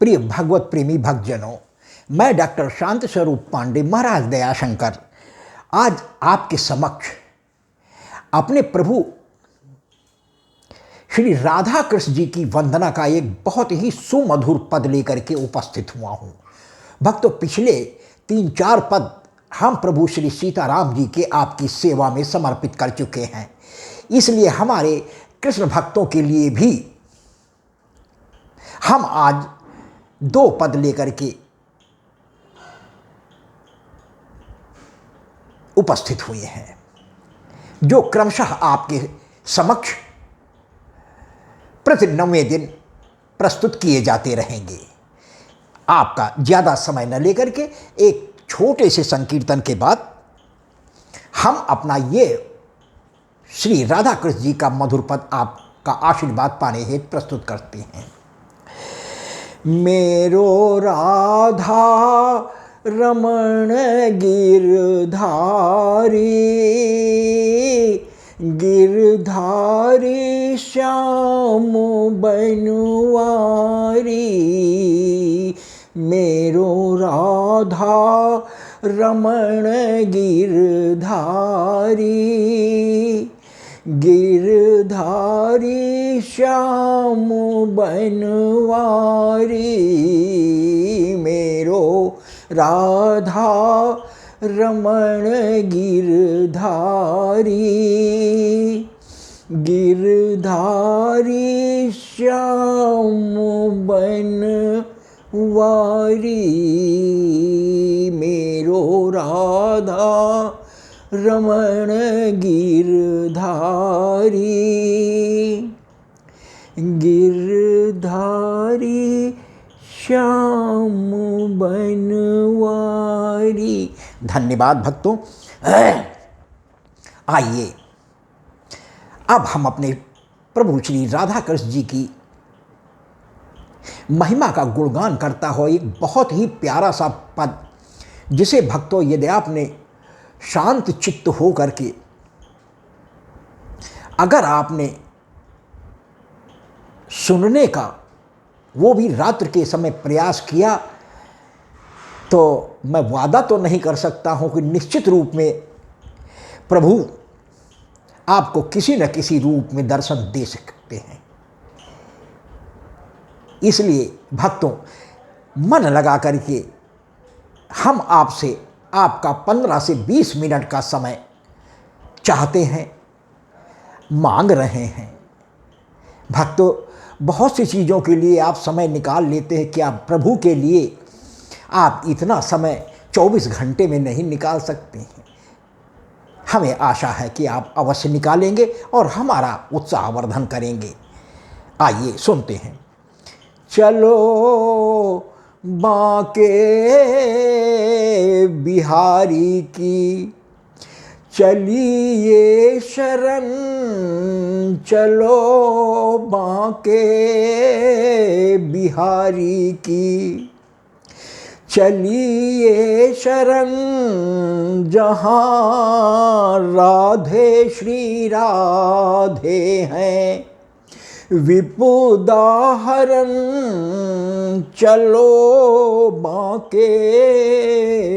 प्रिय भगवत प्रेमी भक्तजनों, मैं डॉक्टर शांत स्वरूप पांडे महाराज दयाशंकर आज आपके समक्ष अपने प्रभु श्री राधा कृष्ण जी की वंदना का एक बहुत ही सुमधुर पद लेकर के उपस्थित हुआ हूँ। भक्तों, पिछले 3-4 पद हम प्रभु श्री सीताराम जी के आपकी सेवा में समर्पित कर चुके हैं। इसलिए हमारे कृष्ण भक्तों के लिए भी हम आज 2 पद लेकर के उपस्थित हुए हैं, जो क्रमशः आपके समक्ष प्रति 9वें दिन प्रस्तुत किए जाते रहेंगे। आपका ज़्यादा समय न लेकर के एक छोटे से संकीर्तन के बाद हम अपना ये श्री राधा कृष्ण जी का मधुर पद आपका आशीर्वाद पाने हेतु प्रस्तुत करते हैं। मेरो राधा रमण गिरधारी, गिरधारी श्याम बनवारी। मेरो राधा रमण गिरधारी, गिरधारी श्याम बनवारी। मेरो राधा रमण गिरधारी, गिरधारी श्याम बनवारी। मेरो राधा रमण गिरधारी, गिरधारी श्याम बनवारी। धन्यवाद भक्तों। आइए अब हम अपने प्रभु श्री राधा कृष्ण जी की महिमा का गुणगान करता हो एक बहुत ही प्यारा सा पद, जिसे भक्तों यदि आपने शांत चित्त हो करके अगर आपने सुनने का वो भी रात्र के समय प्रयास किया, तो मैं वादा तो नहीं कर सकता हूं कि निश्चित रूप में प्रभु आपको किसी न किसी रूप में दर्शन दे सकते हैं। इसलिए भक्तों, मन लगा करके हम आपसे आपका 15 से 20 मिनट का समय चाहते हैं, मांग रहे हैं। भक्तों, बहुत सी चीज़ों के लिए आप समय निकाल लेते हैं, क्या प्रभु के लिए आप इतना समय 24 घंटे में नहीं निकाल सकते हैं? हमें आशा है कि आप अवश्य निकालेंगे और हमारा उत्साहवर्धन करेंगे। आइए सुनते हैं। चलो बांके बिहारी की, चलिए शरण, चलो बांके बिहारी की, चलिए शरण, जहाँ राधे श्री राधे हैं विपुदाहरण। चलो बांके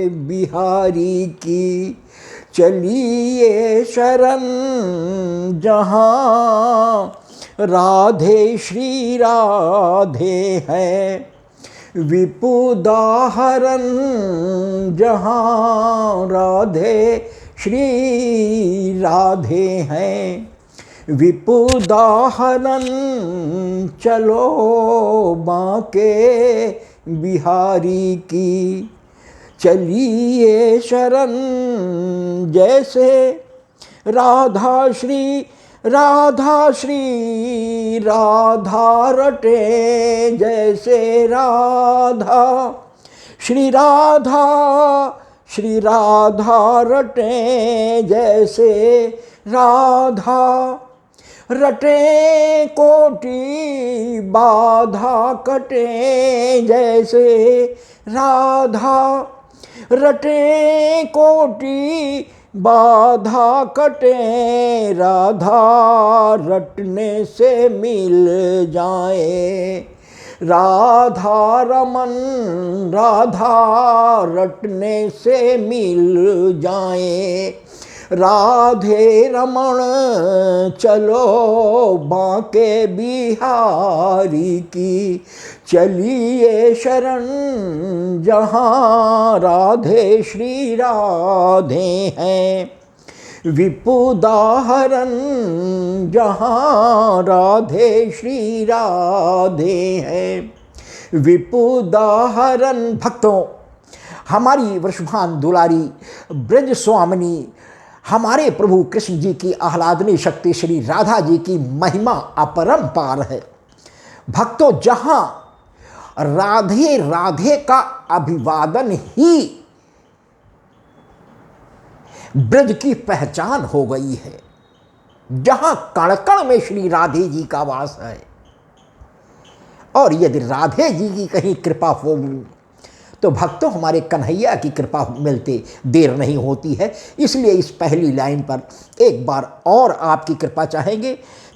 बिहारी की, चलिए शरण, जहाँ राधे श्री राधे हैं विपुदाहरण। जहाँ राधे श्री राधे हैं विपुदाहरण। चलो बांके बिहारी की, चलिए शरण, जैसे राधा श्री राधा रटे, जैसे राधा श्री राधा रटे, जैसे राधा रटे कोटि बाधा कटे, जैसे राधा रटे कोटि बाधा कटे, राधा रटने से मिल जाए, राधा रमन राधा रटने से मिल जाए, राधे रमण चलो बांके बिहारी की, चलिए शरण जहाँ राधे श्री राधे हैं, विपुदाहरण जहाँ राधे श्री राधे हैं, विपुदाहरण। भक्तों, हमारी वृषभान दुलारी ब्रज स्वामिनी हमारे प्रभु कृष्ण जी की आह्लादनी शक्ति श्री राधा जी की महिमा अपरंपार है। भक्तों, जहाँ राधे राधे का अभिवादन ही ब्रज की पहचान हो गई है, जहाँ कण कण में श्री राधे जी का वास है, और यदि राधे जी की कहीं कृपा हो तो भक्तों हमारे कन्हैया की कृपा मिलते देर नहीं होती है। इसलिए इस पहली लाइन पर एक बार और आपकी कृपा चाहेंगे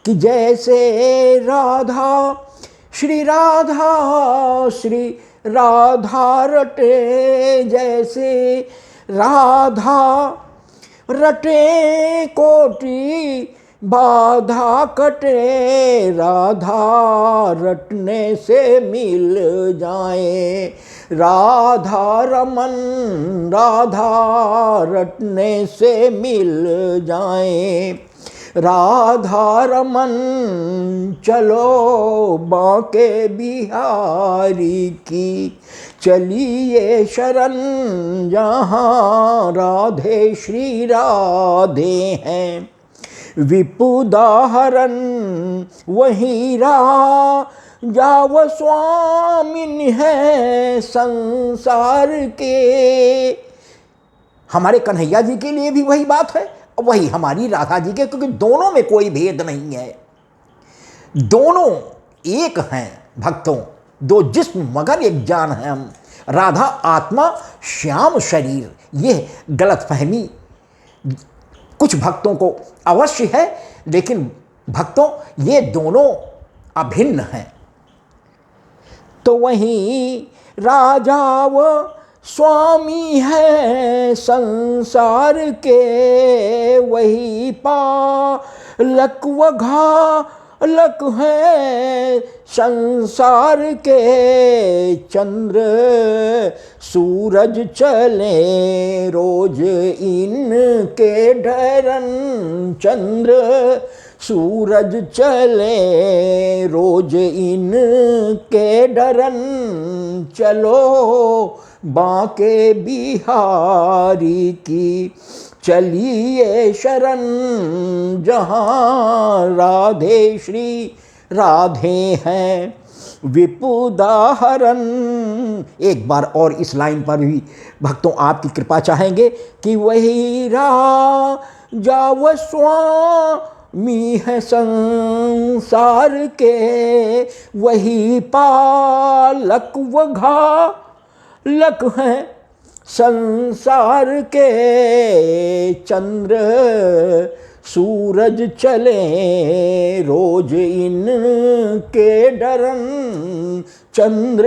कि जैसे राधा श्री राधा रटे, जैसे राधा रटे कोटि बाधा कटे, राधा रटने से मिल जाए, राधा रमन राधा रटने से मिल जाए, राधा रमन चलो बांके बिहारी की, चलिए शरण जहाँ राधे श्री राधे हैं, विपुदाहरण वही जाव स्वामिन है संसार के। हमारे कन्हैया जी के लिए भी वही बात है, वही हमारी राधा जी के, क्योंकि दोनों में कोई भेद नहीं है, दोनों एक हैं भक्तों, दो जिस्म मगर एक जान है हम। राधा आत्मा श्याम शरीर, ये गलतफहमी कुछ भक्तों को अवश्य है, लेकिन भक्तों ये दोनों अभिन्न हैं। तो वहीं राजा व स्वामी है संसार के, वही पालक व घालक है संसार के, चंद्र सूरज चले रोज इनके ढरन, चंद्र सूरज चले रोज इनके डरन, चलो बांके बिहारी की, चलिए शरण जहाँ राधे श्री राधे हैं, विपुदाहरण। एक बार और इस लाइन पर भी भक्तों आपकी कृपा चाहेंगे कि वही राजा व स्वामी है संसार के, वही पालक व घालक हैं संसार के, चंद्र सूरज चले रोज इनके डरन, चंद्र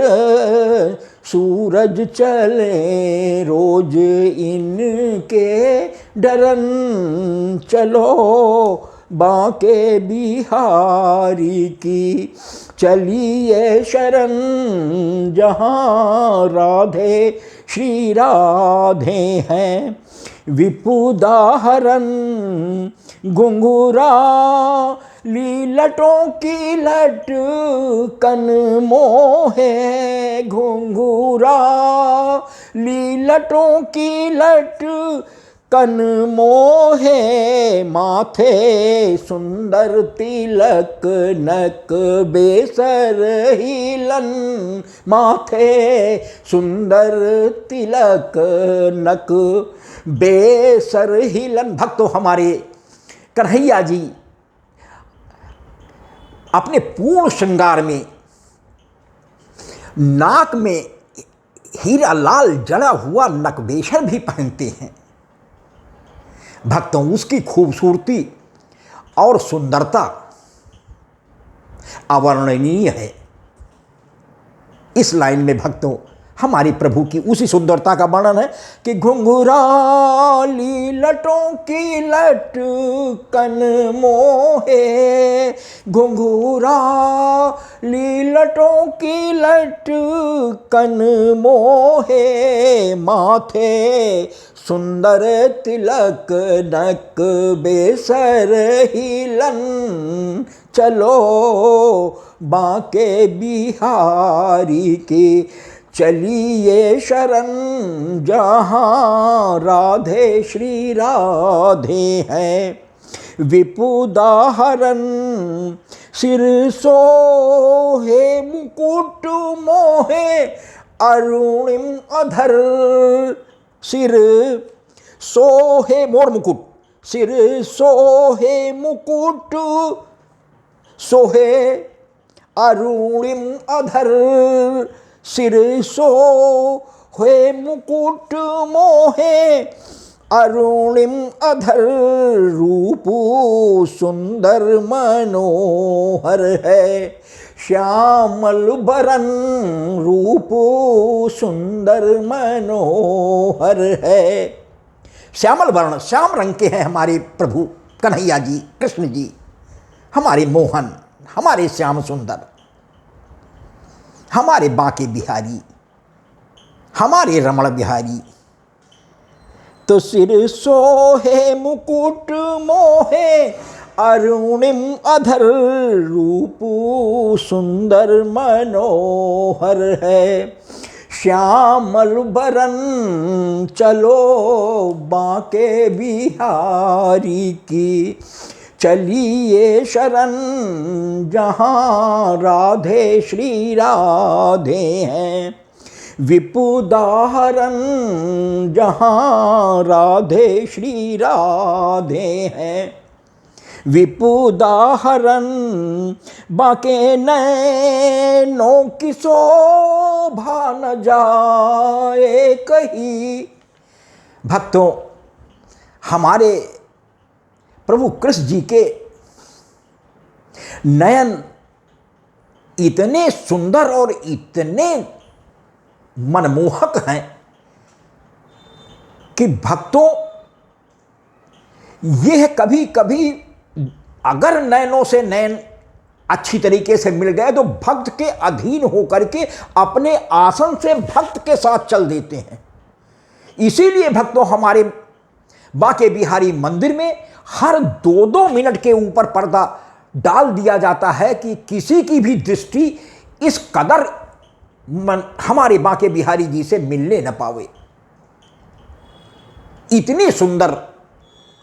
सूरज चले रोज इनके डरन, चलो बांके बिहारी की, चलिए शरण जहाँ राधे श्री राधे हैं, विपुदाहरण घुंघरा लीलटों की लटकन मोहे, घुंघरा लीलटों की लटकन मोहे, माथे सुंदर तिलक नक बेसर हिलन, माथे सुंदर तिलक नक बेसर हिलन। भक्तों हमारे कन्हैया जी अपने पूर्ण श्रृंगार में नाक में हीरा लाल जड़ा हुआ नकबेशर भी पहनते हैं। भक्तों उसकी खूबसूरती और सुंदरता अवर्णनीय है। इस लाइन में भक्तों हमारे प्रभु की उसी सुंदरता का वर्णन है कि घुंघराली लटों की लटकन मोहे, घुंघराली लटों की लटकन मोहे, माथे सुंदर तिलक नक बेसर हिलन, चलो बांके बिहारी की चलिए शरण, जहाँ राधे श्री राधे हैं विपुदाहरण, सिर सोहे मुकुट मोहे अरुणिम अधर, सिर सोहे मोर मुकुट, सिर सोहे मुकुट, सोहे अरुणिम अधर, सिर सोहे मुकुट मोहे अरुणिम अधर, रूप सुंदर मनोहर है श्यामल बरन, रूप सुंदर मनोहर है। श्यामल वर्ण, श्याम रंग के हैं हमारे प्रभु कन्हैया जी, कृष्ण जी, हमारे मोहन, हमारे श्याम सुंदर, हमारे बांके बिहारी, हमारे रमण बिहारी। तो सिर सोहे मुकुट मोहे अरुणिम अधर, रूप सुंदर मनोहर है श्यामल बरन, चलो बांके बिहारी की चलिए शरण, जहाँ राधे श्री राधे हैं विपुदाहरण, जहाँ राधे श्री राधे हैं विपुदाहरण, बांके नैनों की शोभा न जाए कहीं। भक्तों, हमारे प्रभु कृष्ण जी के नयन इतने सुंदर और इतने मनमोहक हैं कि भक्तों यह कभी कभी अगर नयनों से नयन अच्छी तरीके से मिल गए तो भक्त के अधीन होकर के अपने आसन से भक्त के साथ चल देते हैं। इसीलिए भक्तों हमारे बांके बिहारी मंदिर में हर 2-2 मिनट के ऊपर पर्दा डाल दिया जाता है कि किसी की भी दृष्टि इस कदर हमारे बांके बिहारी जी से मिलने न पावे। इतनी सुंदर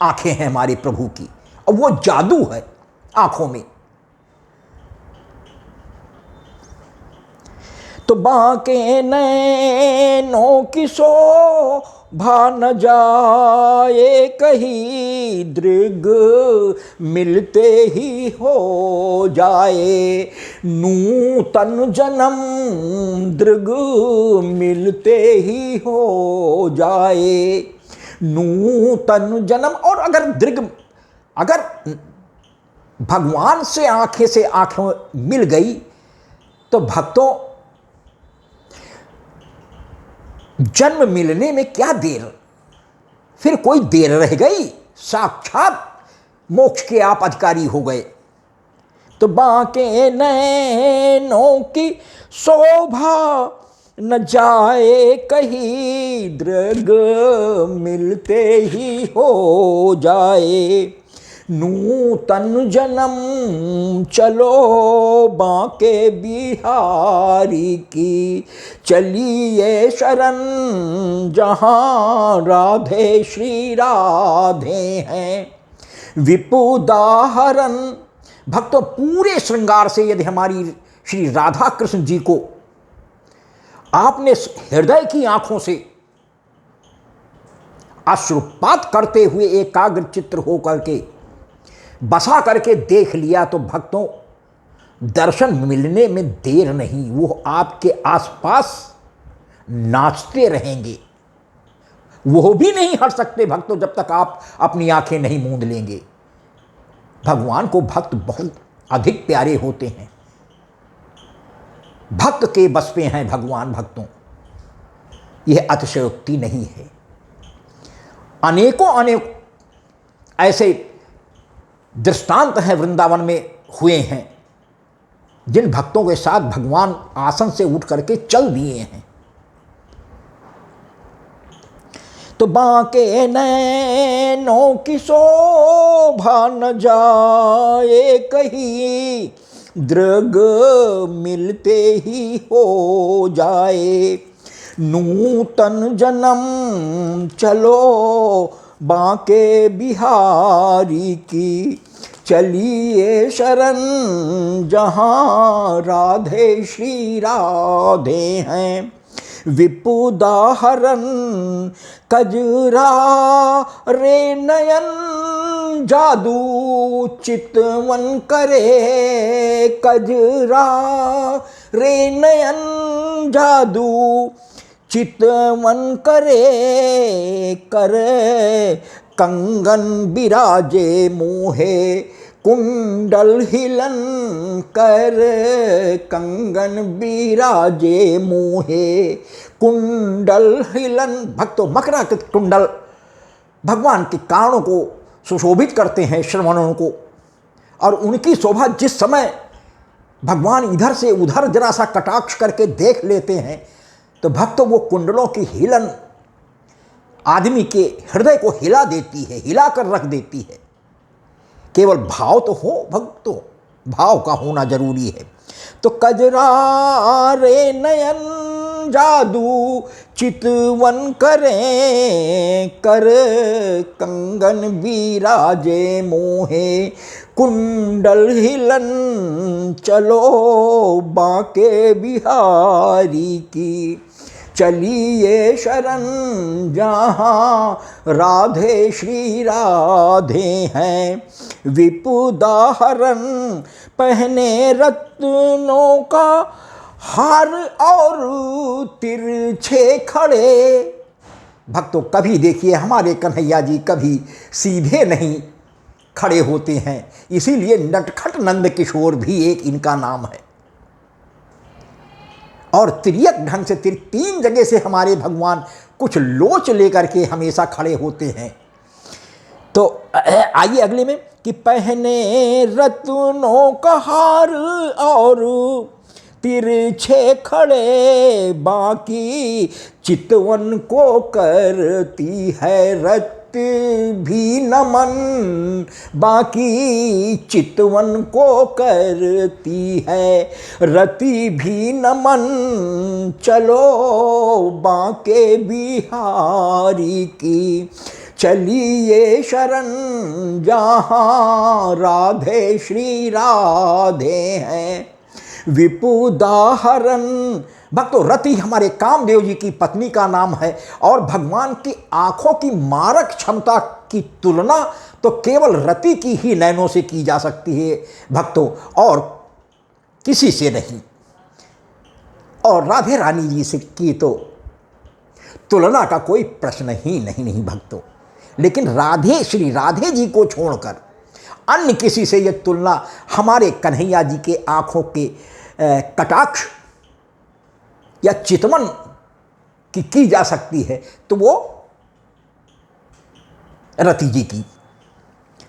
आंखें हैं हमारे प्रभु की और वो जादू है आंखों में। तो बांके नैनों की शोभा न जाए कहीं, दृग मिलते ही हो जाए नूतन जन्म, दृग मिलते ही हो जाए नूतन जन्म। और अगर भगवान से आंखें मिल गई तो भक्तों जन्म मिलने में क्या देर, फिर कोई देर रह गई, साक्षात मोक्ष के आप अधिकारी हो गए। तो बांके नैनों की शोभा न जाए कहीं, दृग मिलते ही हो जाए नूतन जन्म, चलो बांके बिहारी की चलिए शरण, जहाँ राधे श्री राधे हैं विपुदाहरण। भक्तों, पूरे श्रृंगार से यदि हमारी श्री राधा कृष्ण जी को आपने हृदय की आंखों से अश्रुपात करते हुए एकाग्र चित्र होकर के बसा करके देख लिया तो भक्तों दर्शन मिलने में देर नहीं, वो आपके आसपास नाचते रहेंगे। वो भी नहीं हट सकते भक्तों जब तक आप अपनी आंखें नहीं मूंद लेंगे। भगवान को भक्त बहुत अधिक प्यारे होते हैं। भक्त के बस पे हैं भगवान भक्तों, यह अतिशयोक्ति नहीं है। अनेकों अनेक ऐसे दृष्टांत हैं वृंदावन में हुए हैं, जिन भक्तों के साथ भगवान आसन से उठ करके चल दिए हैं। तो बांके नैनों की शोभा न जाए कहीं, दृग मिलते ही हो जाए नूतन जन्म। चलो बांके बिहारी की, चलिए शरण जहाँ राधे श्री राधे हैं। विपुदाहरण कजरा रे नयन, जादू चितवन करे कजरा रे नयन, जादू चितवन करे करे कंगन बिराजे मोहे, कुंडल हिलन कर कंगन बिराजे मोहे, कुंडल हिलन। भक्तों, मकरा के कुंडल भगवान के कानों को सुशोभित करते हैं, श्रवणों को, और उनकी शोभा जिस समय भगवान इधर से उधर जरा सा कटाक्ष करके देख लेते हैं, तो भक्तों वो कुंडलों की हिलन आदमी के हृदय को हिला देती है, हिला कर रख देती है। केवल भाव तो हो भक्तों, भाव का होना जरूरी है। तो कजरा रे नयन, जादू चितवन करें कर कंगन बिराजे मोहे, कुंडल हिलन चलो बांके बिहारी की, चलिए शरण जहाँ राधे श्री राधे हैं। विपुदाहरण पहने रत्नों का हार और तिरछे खड़े। भक्तों, कभी देखिए हमारे कन्हैया जी कभी सीधे नहीं खड़े होते हैं, इसीलिए नटखट नंद किशोर भी एक इनका नाम है। और तिर्यक ढंग से तीन जगह से हमारे भगवान कुछ लोच लेकर के हमेशा खड़े होते हैं। तो आइए अगले में कि पहने रत्नों का हार और तिरछे खड़े, बाकी चितवन को करती है रत भी नमन, बाकी चितवन को करती है रति भी नमन। चलो बांके बिहारी की, चलिए शरण जहाँ राधे श्री राधे हैं। विपुदाहरण भक्तों, रति हमारे कामदेव जी की पत्नी का नाम है, और भगवान की आंखों की मारक क्षमता की तुलना तो केवल रति की ही नैनों से की जा सकती है भक्तों, और किसी से नहीं। और राधे रानी जी से की तो तुलना का कोई प्रश्न ही नहीं भक्तों। लेकिन राधे श्री राधे जी को छोड़कर अन्य किसी से यह तुलना हमारे कन्हैया जी के आंखों के कटाक्ष या चितवन की जा सकती है, तो वो रति जी की।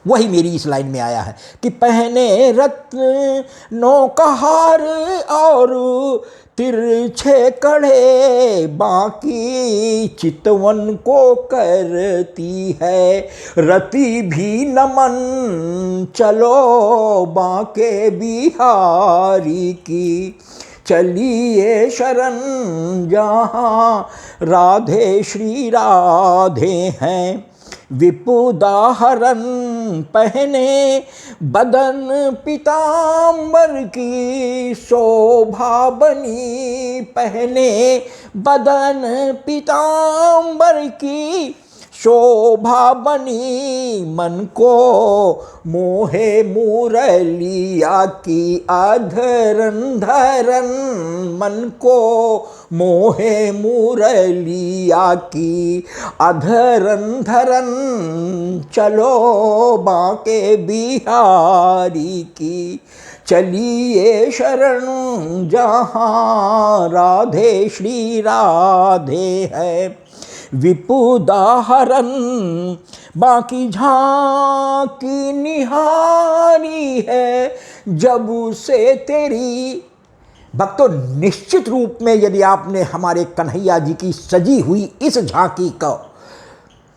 वही मेरी इस लाइन में आया है कि पहने रत्नों का हार और तिरछे कड़े, बाकी चितवन को करती है रति भी नमन। चलो बांके बिहारी की, चलिए शरण जहाँ राधे श्री राधे हैं। विपुदाहरण पहने बदन पीतांबर की शोभा बनी, पहने बदन पीतांबर की शोभा बनी मन को मोहे मुरलिया की। अधरन धरन मन को मोहे मुरलिया की। अधरन धरन चलो बांके बिहारी की। चलिए शरण जहाँ राधे श्री राधे है। विपुदाहरण बाकी झांकी निहारी है। जब से तेरी भक्तों, निश्चित रूप में यदि आपने हमारे कन्हैया जी की सजी हुई इस झांकी का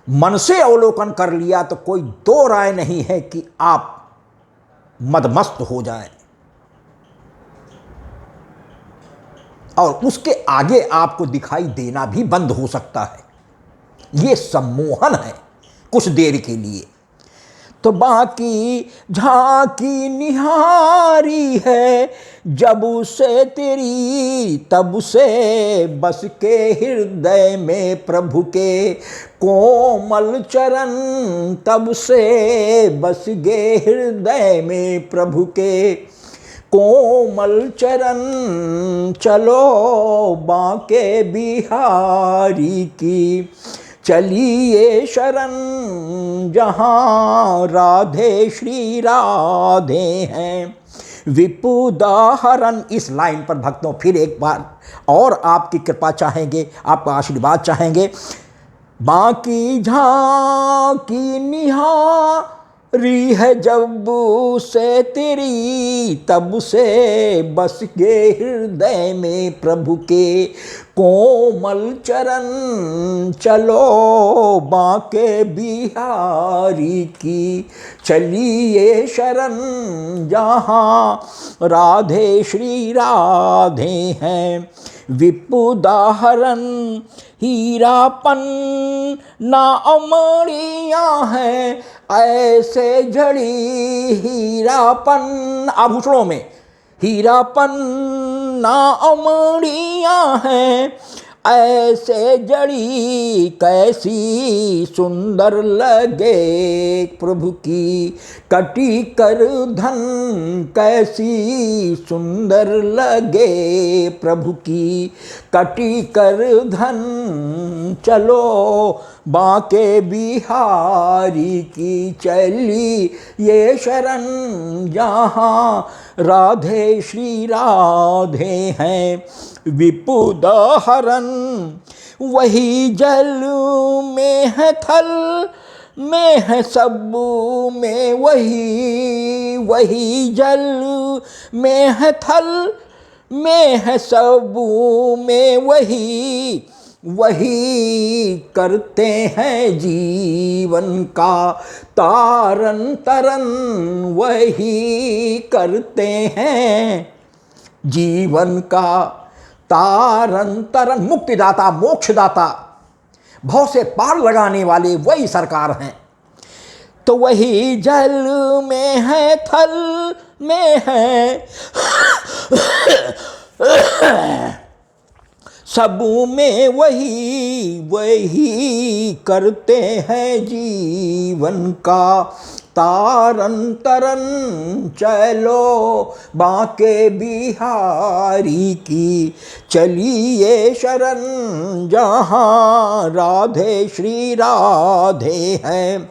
मन से अवलोकन कर लिया तो कोई दो राय नहीं है कि आप मदमस्त हो जाएं। और उसके आगे आपको दिखाई देना भी बंद हो सकता है। ये सम्मोहन है कुछ देर के लिए। तो बाकी झांकी निहारी है। जब से तेरी तब से बस के हृदय में प्रभु के कोमल चरण। तब से बस गे हृदय में प्रभु के कोमल चरण। चलो बांके बिहारी की। चलिए शरण जहाँ राधे श्री राधे हैं। विपुदाहरण, इस लाइन पर भक्तों फिर एक बार और आपकी कृपा चाहेंगे, आपका आशीर्वाद चाहेंगे। बाकी झांकी निहारी है जब से तेरी तब से बस गे हृदय में प्रभु के कोमल चरण। चलो बांके बिहारी की। चलिए शरण जहाँ राधे श्री राधे हैं। विपुदाहरण हीरापन ना अमड़िया है। ऐसे जड़ी हीरापन आभूषणों में हीरापन ना अमड़िया है। ऐसे जड़ी कैसी सुंदर लगे प्रभु की कटी कर धन। कैसी सुंदर लगे प्रभु की कटी कर धन। चलो बांके बिहारी की। चली ये शरण जहाँ राधे श्री राधे हैं। विपुदाहरण वही जल में है थल में है सब में वही जल में है थल में है सब में वही करते हैं जीवन का तारन तरन। वही करते हैं जीवन का तारन तरन। मुक्तिदाता मोक्षदाता भव से पार लगाने वाले वही सरकार हैं। तो वही जल में है थल में है सब में वही करते हैं जीवन का तारन तरन। चलो बांके बिहारी की। चलिए शरण जहाँ राधे श्री राधे हैं।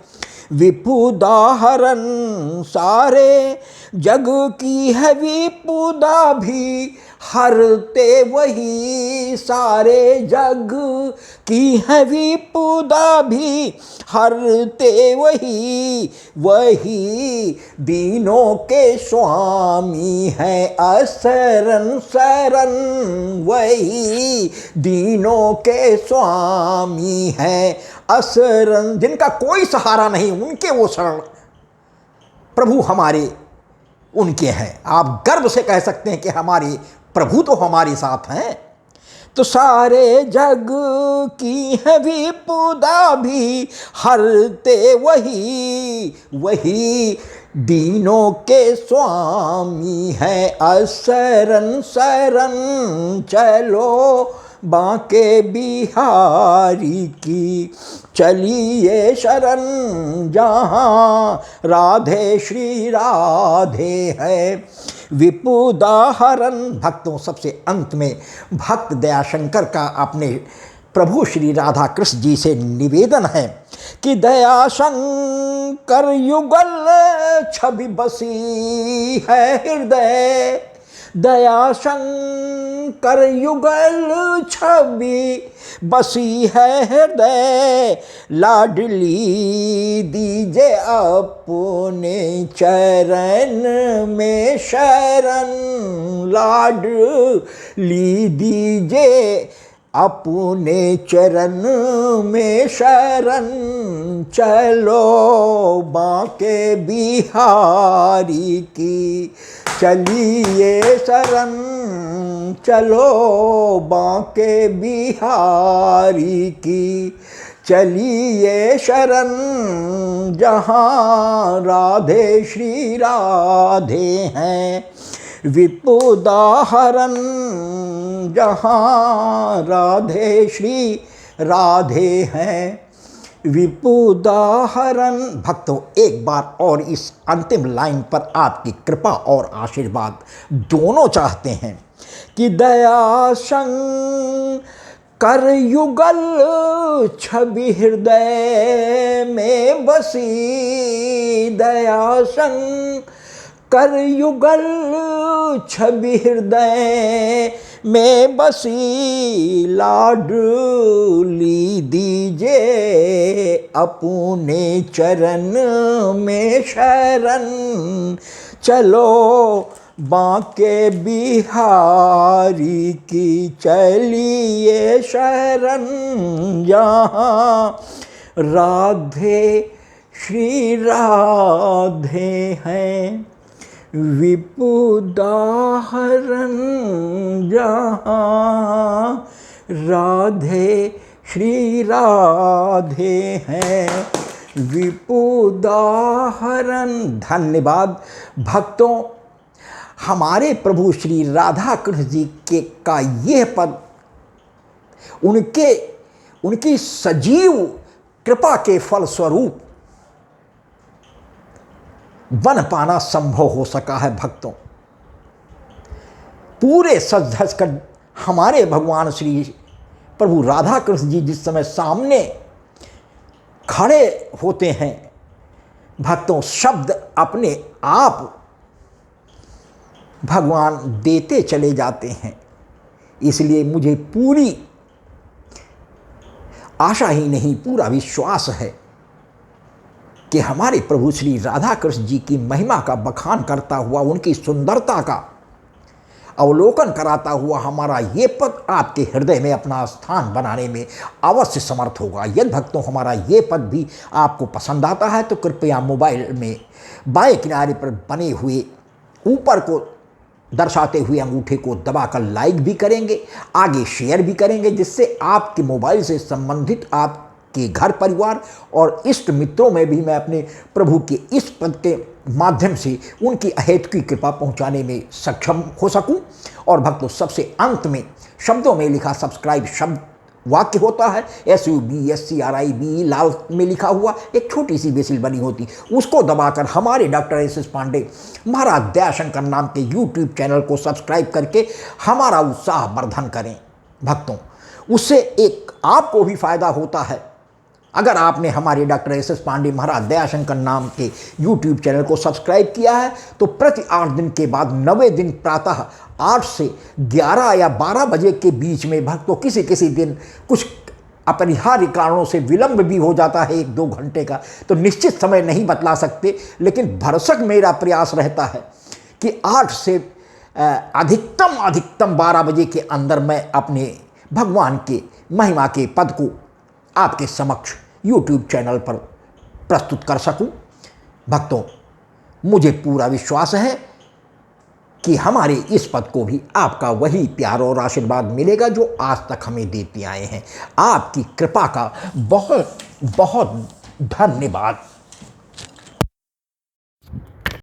विपुदाहरण सारे जग की है विपुदा भी हरते वही। सारे जग की है विपुदा भी हरते वही दीनों के स्वामी है असरन शरण। वही दीनों के स्वामी है असरन। जिनका कोई सहारा नहीं उनके वो शरण प्रभु हमारे उनके हैं। आप गर्व से कह सकते हैं कि हमारे प्रभु तो हमारे साथ हैं। तो सारे जग की है विपुदा भी हरते वही दीनों के स्वामी है असरन शरण। चलो बांके बिहारी की। चलिए शरण जहाँ राधे श्री राधे है, विपुदाहरण। भक्तों, सबसे अंत में भक्त दयाशंकर का अपने प्रभु श्री राधा कृष्ण जी से निवेदन है कि दयाशंकर युगल छवि बसी है हृदय, दयाशंकर युगल छवि बसी है हृदय, लाडली दीजे अपने चरण में शरण, लाडली दीजे अपने चरण में शरण। चलो बांके बिहारी की, चलिए शरण, चलो बांके बिहारी की। चलिए शरण जहाँ राधे श्री राधे हैं, विपुदाहरण जहाँ राधे श्री राधे हैं, विपुदाहरण। भक्तों, एक बार और इस अंतिम लाइन पर आपकी कृपा और आशीर्वाद दोनों चाहते हैं कि दयाशंकर युगल छवि हृदय में बसी, दयाशंकर युगल छवि हृदय में बसी, लाडली दीजे अपने चरण में शरण। चलो बांके बिहारी की, चलिए शरण जहाँ राधे श्री राधे हैं, विपुदाहरण जहाँ राधे श्री राधे हैं, विपुदाहरण। धन्यवाद भक्तों, हमारे प्रभु श्री राधा कृष्ण जी के का यह पद उनकी सजीव कृपा के फलस्वरूप बन पाना संभव हो सका है। भक्तों, पूरे सज धज कर हमारे भगवान श्री प्रभु राधा कृष्ण जी जिस समय सामने खड़े होते हैं, भक्तों, शब्द अपने आप भगवान देते चले जाते हैं। इसलिए मुझे पूरी आशा ही नहीं, पूरा विश्वास है कि हमारे प्रभु श्री राधा कृष्ण जी की महिमा का बखान करता हुआ, उनकी सुंदरता का अवलोकन कराता हुआ हमारा ये पद आपके हृदय में अपना स्थान बनाने में अवश्य समर्थ होगा। यदि भक्तों हमारा ये पद भी आपको पसंद आता है तो कृपया मोबाइल में बाएं किनारे पर बने हुए ऊपर को दर्शाते हुए अंगूठे को दबाकर लाइक भी करेंगे, आगे शेयर भी करेंगे, जिससे आपके मोबाइल से संबंधित आपके घर परिवार और इष्ट मित्रों में भी मैं अपने प्रभु के इस पद के माध्यम से उनकी अहेतुकी कृपा पहुंचाने में सक्षम हो सकूं। और भक्तों, सबसे अंत में शब्दों में लिखा सब्सक्राइब शब्द वाक्य होता है, SUBSCRIBE लाल में लिखा हुआ एक छोटी सी बेसिल बनी होती, उसको दबाकर हमारे डॉक्टर SS पांडे महाराज दयाशंकर नाम के YouTube चैनल को सब्सक्राइब करके हमारा उत्साह वर्धन करें। भक्तों, उससे एक आपको भी फायदा होता है। अगर आपने हमारे डॉक्टर SS पांडे महाराज दयाशंकर नाम के YouTube चैनल को सब्सक्राइब किया है तो प्रति 8 दिन के बाद 90 दिन प्रातः 8 से 11 या 12 बजे के बीच में, भक्तों किसी किसी दिन कुछ अपरिहार्य कारणों से विलंब भी हो जाता है 1-2 घंटे का, तो निश्चित समय नहीं बतला सकते, लेकिन भरसक मेरा प्रयास रहता है कि 8 से अधिकतम 12 बजे के अंदर मैं अपने भगवान के महिमा के पद को आपके समक्ष YouTube चैनल पर प्रस्तुत कर सकूं। भक्तों, मुझे पूरा विश्वास है कि हमारे इस पद को भी आपका वही प्यार और आशीर्वाद मिलेगा जो आज तक हमें देते आए हैं। आपकी कृपा का बहुत बहुत धन्यवाद।